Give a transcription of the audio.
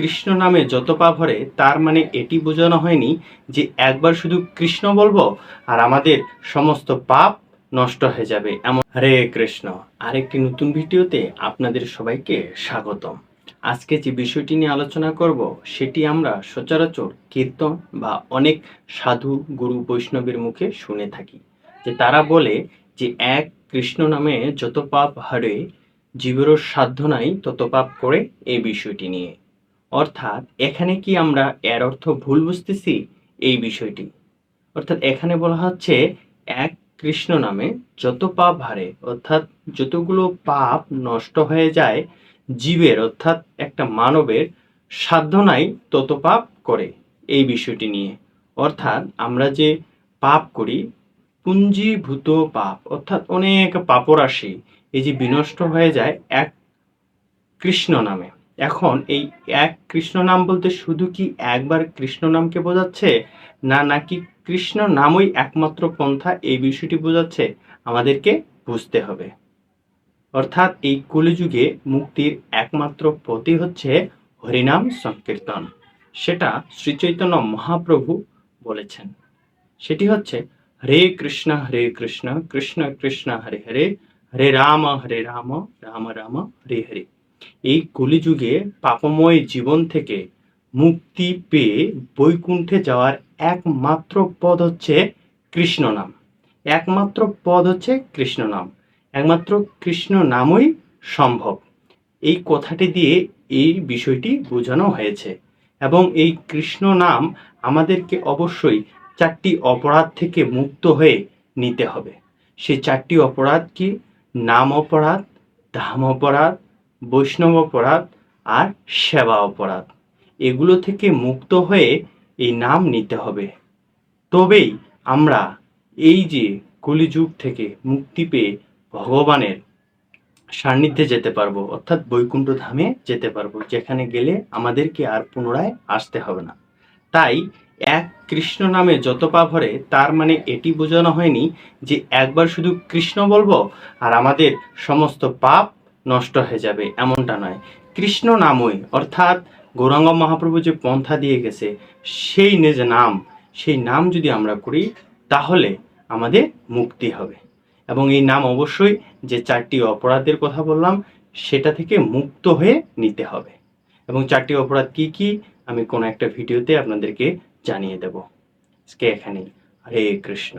কৃষ্ণ নামে যত পাপ হরে তার মানে এটি বোঝানো হয়নি যে একবার শুধু কৃষ্ণ বলবো আর আমাদের সমস্ত পাপ নষ্ট হয়ে যাবে এমন। হরে কৃষ্ণ। আরেকটি নতুন ভিডিওতে আপনাদের সবাইকে স্বাগতম। আজকে যে বিষয়টি নিয়ে আলোচনা করব সেটি আমরা সচরাচর কীর্তন বা অনেক সাধু গুরু বৈষ্ণবের মুখে শুনে থাকি, যে তারা বলে যে এক কৃষ্ণ নামে যত পাপ হারে জীবেরও সাধ্য নাই তত পাপ করে, এই বিষয়টি নিয়ে। অর্থাৎ এখানে কি আমরা এর অর্থ ভুল বুঝতেছি? এই বিষয়টি অর্থাৎ এখানে বলা হচ্ছে এক কৃষ্ণ নামে যত পাপ হারে, অর্থাৎ যতগুলো পাপ নষ্ট হয়ে যায় জীবের, অর্থাৎ একটা মানবের সাধ্য নাই তত পাপ করে, এই বিষয়টি নিয়ে। অর্থাৎ আমরা যে পাপ করি পুঞ্জীভূত পাপ, অর্থাৎ অনেক পাপরাশি এই যে বিনষ্ট হয়ে যায় এক কৃষ্ণ নামে। এখন এই এক কৃষ্ণ নাম বলতে শুধু কি একবার কৃষ্ণ নামকে বোঝাচ্ছে, না নাকি কৃষ্ণ নামই একমাত্র পন্থা, এই বিষয়টি বোঝাচ্ছে? আমাদেরকে বুঝতে হবে। অর্থাৎ এই কলিযুগে মুক্তির একমাত্র পথই হচ্ছে হরিনাম সংকীর্তন। সেটা শ্রী চৈতন্য মহাপ্রভু বলেছেন। সেটি হচ্ছে হরে কৃষ্ণ কৃষ্ণ কৃষ্ণ হরে হরে, হরে রাম রাম রাম হরে হরে। এই কলিযুগে পাপময় জীবন থেকে মুক্তি পেয়ে বৈকুণ্ঠে যাওয়ার একমাত্র পদ হচ্ছে কৃষ্ণ নাম। একমাত্র পদ হচ্ছে কৃষ্ণ নাম। একমাত্র কৃষ্ণ নামই সম্ভব। এই কথাটি দিয়ে এই বিষয়টি বোঝানো হয়েছে। এবং এই কৃষ্ণ নাম আমাদেরকে অবশ্যই চারটি অপরাধ থেকে মুক্ত হয়ে নিতে হবে। সেই চারটি অপরাধ কি? নাম অপরাধ, ধাম অপরাধ, বৈষ্ণব অপরাধ আর সেবা অপরাধ। এগুলো থেকে মুক্ত হয়ে এই নাম নিতে হবে। তবেই আমরা এই যে কলিযুগ থেকে মুক্তি পেয়ে ভগবানের সান্নিধ্যে যেতে পারবো, অর্থাৎ বৈকুণ্ঠ ধামে যেতে পারবো, যেখানে গেলে আমাদেরকে আর পুনরায় আসতে হবে না। তাই এক কৃষ্ণ নামে যত পাপ হরে তার মানে এটি বোঝানো হয়নি যে একবার শুধু কৃষ্ণ বলবো আর আমাদের সমস্ত পাপ নষ্ট হয়ে যাবে, এমনটা নয়। কৃষ্ণ নামই, অর্থাৎ গৌরাঙ্গ মহাপ্রভু যে পন্থা দিয়ে গেছে সেই যে নাম, সেই নাম যদি আমরা করি তাহলে আমাদের মুক্তি হবে। এবং এই নাম অবশ্যই যে চারটি অপরাধের কথা বললাম সেটা থেকে মুক্ত হয়ে নিতে হবে। এবং চারটি অপরাধ কি কি আমি কোনো একটা ভিডিওতে আপনাদেরকে জানিয়ে দেব। আজকে এখানেই। হরে কৃষ্ণ।